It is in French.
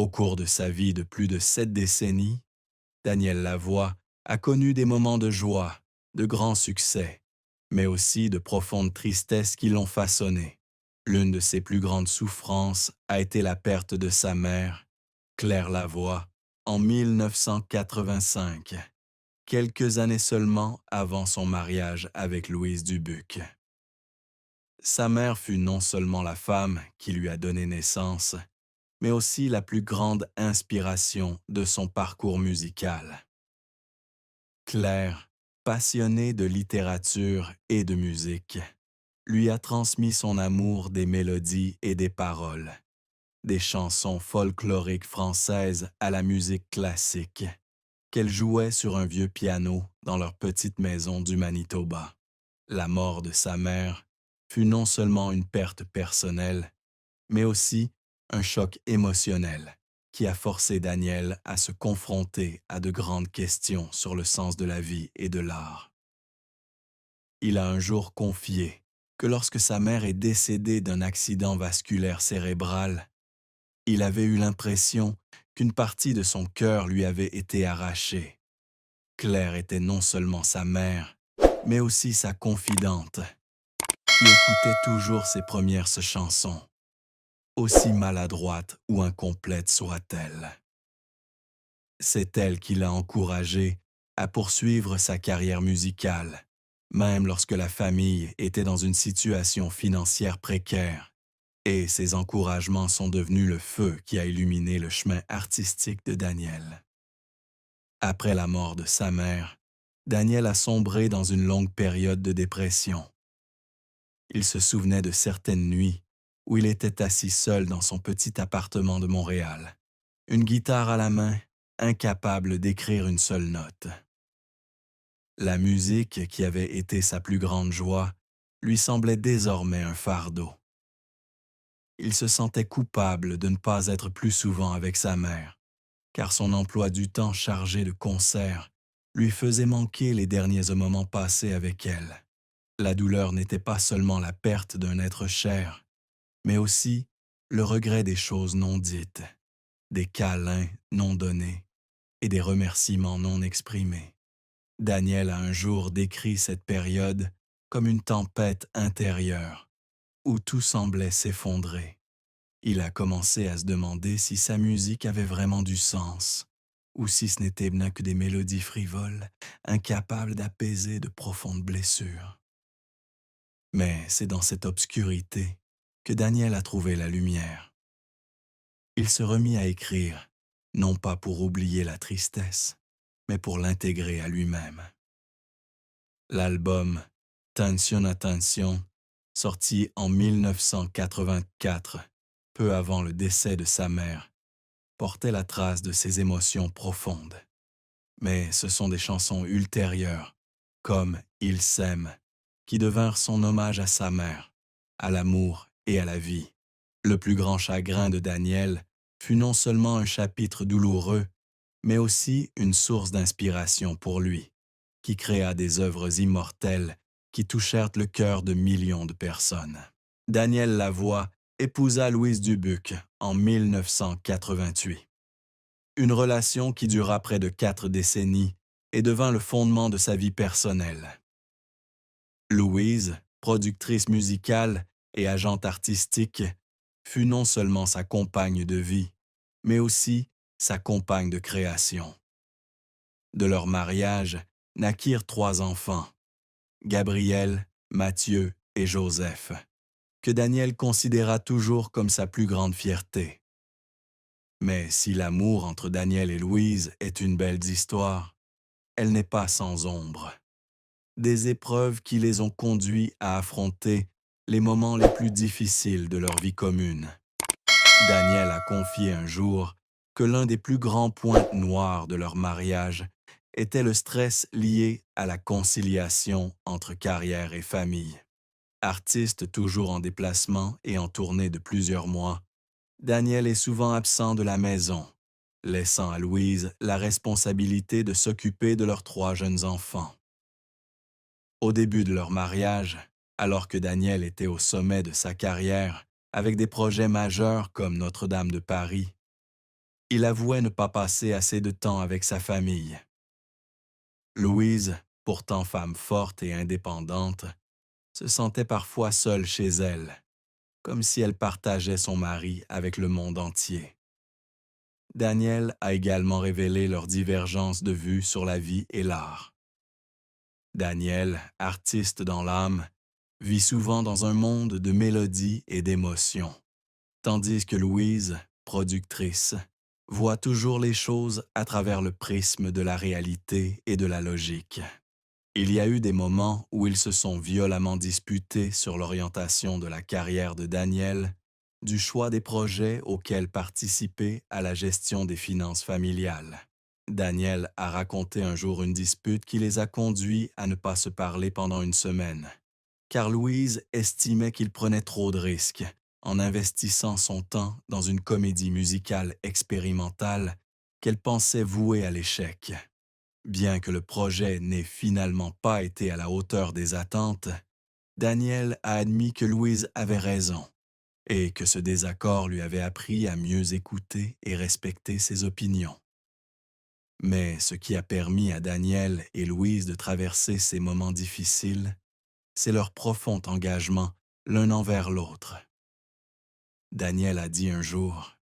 Au cours de sa vie de plus de 7 décennies, Daniel Lavoie a connu des moments de joie, de grands succès, mais aussi de profondes tristesses qui l'ont façonné. L'une de ses plus grandes souffrances a été la perte de sa mère, Claire Lavoie, en 1985, quelques années seulement avant son mariage avec Louise Dubuc. Sa mère fut non seulement la femme qui lui a donné naissance, mais aussi la plus grande inspiration de son parcours musical. Claire, passionnée de littérature et de musique, lui a transmis son amour des mélodies et des paroles, des chansons folkloriques françaises à la musique classique, qu'elle jouait sur un vieux piano dans leur petite maison du Manitoba. La mort de sa mère fut non seulement une perte personnelle, mais aussi un choc émotionnel qui a forcé Daniel à se confronter à de grandes questions sur le sens de la vie et de l'art. Il a un jour confié que lorsque sa mère est décédée d'un accident vasculaire cérébral, il avait eu l'impression qu'une partie de son cœur lui avait été arrachée. Claire était non seulement sa mère, mais aussi sa confidente, qui écoutait toujours ses premières chansons, aussi maladroite ou incomplète soit-elle. C'est elle qui l'a encouragé à poursuivre sa carrière musicale, même lorsque la famille était dans une situation financière précaire, et ses encouragements sont devenus le feu qui a illuminé le chemin artistique de Daniel. Après la mort de sa mère, Daniel a sombré dans une longue période de dépression. Il se souvenait de certaines nuits où il était assis seul dans son petit appartement de Montréal, une guitare à la main, incapable d'écrire une seule note. La musique, qui avait été sa plus grande joie, lui semblait désormais un fardeau. Il se sentait coupable de ne pas être plus souvent avec sa mère, car son emploi du temps chargé de concerts lui faisait manquer les derniers moments passés avec elle. La douleur n'était pas seulement la perte d'un être cher, mais aussi le regret des choses non dites, des câlins non donnés et des remerciements non exprimés. Daniel a un jour décrit cette période comme une tempête intérieure, où tout semblait s'effondrer. Il a commencé à se demander si sa musique avait vraiment du sens, ou si ce n'était bien que des mélodies frivoles, incapables d'apaiser de profondes blessures. Mais c'est dans cette obscurité que Daniel a trouvé la lumière. Il se remit à écrire, non pas pour oublier la tristesse, mais pour l'intégrer à lui-même. L'album Tension Attention, sorti en 1984, peu avant le décès de sa mère, portait la trace de ses émotions profondes. Mais ce sont des chansons ultérieures, comme Il s'aime, qui devinrent son hommage à sa mère, à l'amour et à la vie. Le plus grand chagrin de Daniel fut non seulement un chapitre douloureux, mais aussi une source d'inspiration pour lui, qui créa des œuvres immortelles qui touchèrent le cœur de millions de personnes. Daniel Lavoie épousa Louise Dubuc en 1988. Une relation qui dura près de 4 décennies et devint le fondement de sa vie personnelle. Louise, productrice musicale et agente artistique, fut non seulement sa compagne de vie, mais aussi sa compagne de création. De leur mariage naquirent 3 enfants, Gabriel, Mathieu et Joseph, que Daniel considéra toujours comme sa plus grande fierté. Mais si l'amour entre Daniel et Louise est une belle histoire, elle n'est pas sans ombre. Des épreuves qui les ont conduits à affronter les moments les plus difficiles de leur vie commune. Daniel a confié un jour que l'un des plus grands points noirs de leur mariage était le stress lié à la conciliation entre carrière et famille. Artiste toujours en déplacement et en tournée de plusieurs mois, Daniel est souvent absent de la maison, laissant à Louise la responsabilité de s'occuper de leurs 3 jeunes enfants. Au début de leur mariage, alors que Daniel était au sommet de sa carrière, avec des projets majeurs comme Notre-Dame de Paris, Il avouait ne pas passer assez de temps avec sa famille. Louise, pourtant femme forte et indépendante, se sentait parfois seule chez elle, comme si elle partageait son mari avec le monde entier. Daniel a également révélé leurs divergences de vues sur la vie et l'art. Daniel, artiste dans l'âme, vit souvent dans un monde de mélodies et d'émotions, tandis que Louise, productrice, voit toujours les choses à travers le prisme de la réalité et de la logique. Il y a eu des moments où ils se sont violemment disputés sur l'orientation de la carrière de Daniel, du choix des projets auxquels participer à la gestion des finances familiales. Daniel a raconté un jour une dispute qui les a conduits à ne pas se parler pendant une semaine, car Louise estimait qu'il prenait trop de risques en investissant son temps dans une comédie musicale expérimentale qu'elle pensait vouée à l'échec. Bien que le projet n'ait finalement pas été à la hauteur des attentes, Daniel a admis que Louise avait raison et que ce désaccord lui avait appris à mieux écouter et respecter ses opinions. Mais ce qui a permis à Daniel et Louise de traverser ces moments difficiles, c'est leur profond engagement l'un envers l'autre. Daniel a dit un jour,